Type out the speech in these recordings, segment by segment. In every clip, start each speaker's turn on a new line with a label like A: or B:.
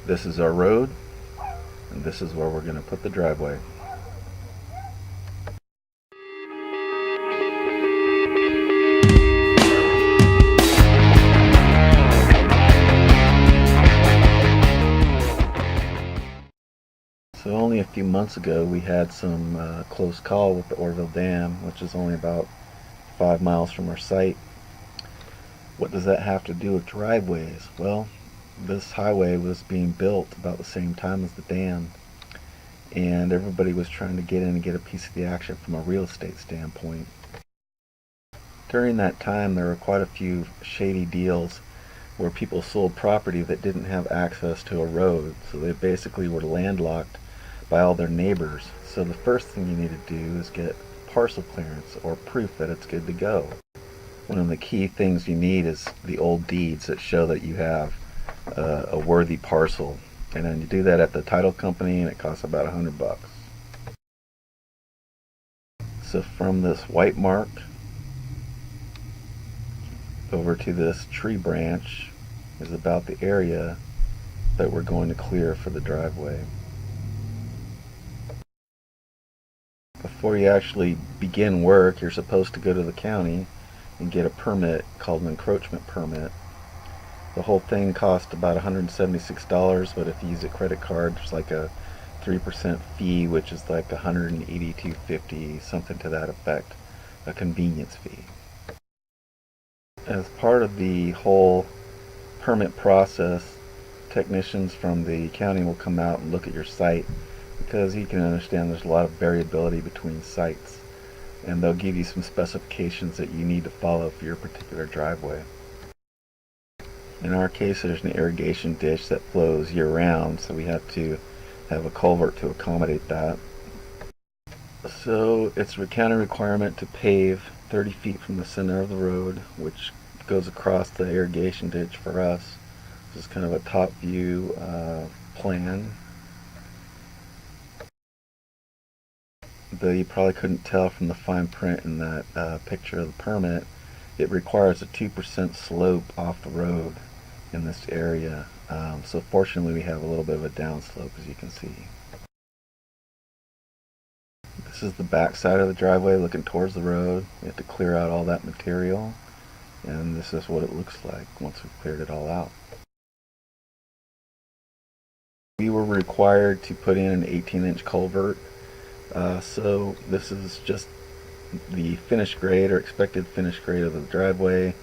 A: This is our road, and this is where we're going to put the driveway. So only a few months ago we had some close call with the Orville Dam, which is only about 5 miles from our site. What does that have to do with driveways? Well, this highway was being built about the same time as the dam, and everybody was trying to get in and get a piece of the action from a real estate standpoint. During that time there were quite a few shady deals where people sold property that didn't have access to a road, so they basically were landlocked by all their neighbors. So the first thing you need to do is get parcel clearance or proof that it's good to go. One of the key things you need is the old deeds that show that you have a worthy parcel, and then you do that at the title company, and it costs about $100. So from this white mark over to this tree branch is about the area that we're going to clear for the driveway. Before you actually begin work, you're supposed to go to the county and get a permit called an encroachment permit. The whole thing cost about $176, but if you use a credit card, there's like a 3% fee, which is like $182.50, something to that effect, a convenience fee. As part of the whole permit process, technicians from the county will come out and look at your site, because you can understand there's a lot of variability between sites, and they'll give you some specifications that you need to follow for your particular driveway. In our case, there's an irrigation ditch that flows year-round, so we have to have a culvert to accommodate that. So it's a county requirement to pave 30 feet from the center of the road, which goes across the irrigation ditch for us. This is kind of a top view plan. Though you probably couldn't tell from the fine print in that picture of the permit, it requires a 2% slope off the road in this area. So fortunately we have a little bit of a downslope, as you can see. This is the back side of the driveway looking towards the road. We have to clear out all that material, and this is what it looks like once we've cleared it all out. We were required to put in an 18-inch culvert. So this is just the finished grade or expected finished grade of the driveway,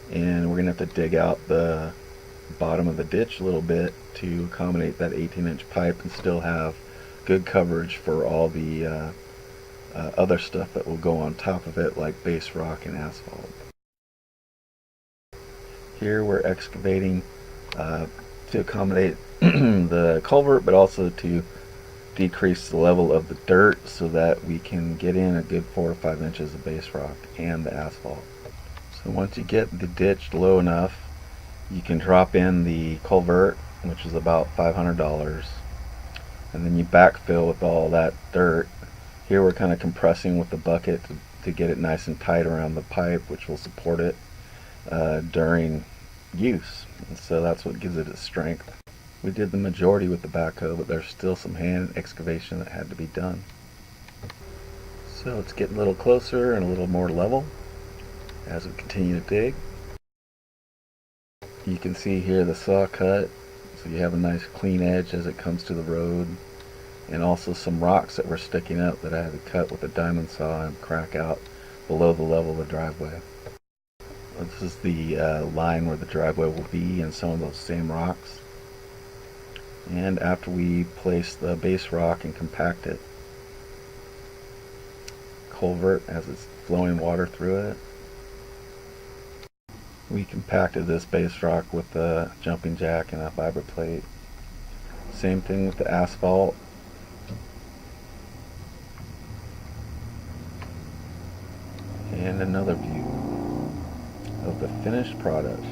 A: and we're going to have to dig out the bottom of the ditch a little bit to accommodate that 18-inch pipe and still have good coverage for all the other stuff that will go on top of it, like base rock and asphalt. Here we're excavating to accommodate the culvert, but also to decrease the level of the dirt so that we can get in a good 4 or 5 inches of base rock and the asphalt. So once you get the ditch low enough, you can drop in the culvert, which is about $500, and then you backfill with all that dirt. Here we're kind of compressing with the bucket to get it nice and tight around the pipe, which will support it during use, and so that's what gives it its strength. We did the majority with the backhoe, but there's still some hand excavation that had to be done. So it's getting a little closer and a little more level as we continue to dig. You can see here the saw cut, so you have a nice clean edge as it comes to the road, and also some rocks that were sticking up that I had to cut with a diamond saw and crack out below the level of the driveway. This is the line where the driveway will be, and some of those same rocks. And after we place the base rock and compact it, culvert as it's flowing water through it, we compacted this base rock with a jumping jack and a fiber plate. Same thing with the asphalt. And another view of the finished product.